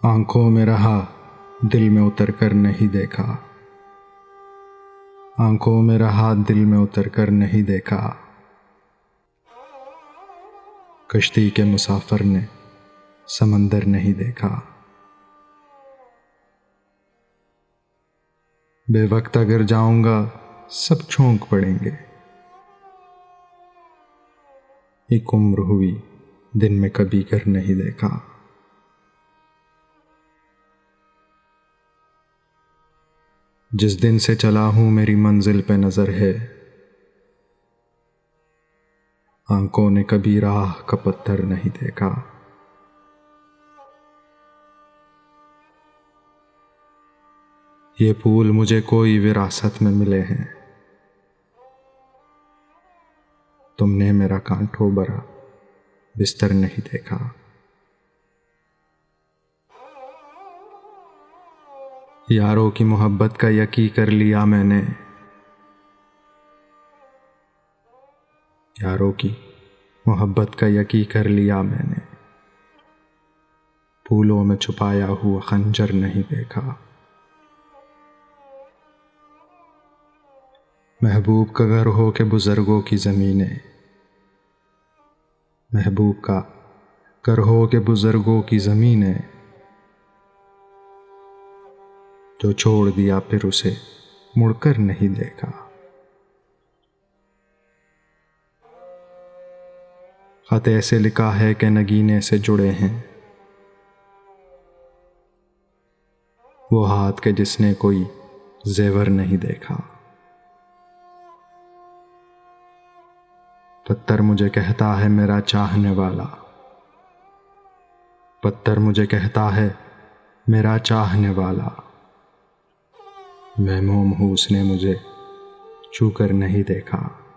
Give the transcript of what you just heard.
आंखों में रहा, दिल में उतर कर नहीं देखा। आंखों में रहा, दिल में उतर कर नहीं देखा। कश्ती के मुसाफिर ने समंदर नहीं देखा। बेवक्त अगर जाऊंगा सब चौंक पड़ेंगे। एक उम्र हुई, दिन में कभी घर नहीं देखा। जिस दिन से चला हूं मेरी मंजिल पे नजर है। आंखों ने कभी राह का पत्थर नहीं देखा। ये फूल मुझे कोई विरासत में मिले हैं। तुमने मेरा कांटों भरा बिस्तर नहीं देखा। यारों की मोहब्बत का यकीन कर लिया मैंने। यारों की मोहब्बत का यकीन कर लिया मैंने। फूलों में छुपाया हुआ खंजर नहीं देखा। महबूब का घर हो के बुजुर्गों की जमीनें। महबूब का घर हो के बुजुर्गों की जमीनें। जो छोड़ दिया फिर उसे मुड़कर नहीं देखा। खत ऐसे लिखा है कि नगीने से जुड़े हैं। वो हाथ के जिसने कोई जेवर नहीं देखा। पत्थर मुझे कहता है मेरा चाहने वाला। पत्थर मुझे कहता है मेरा चाहने वाला। मैं मोम हूं उसने मुझे छू कर नहीं देखा।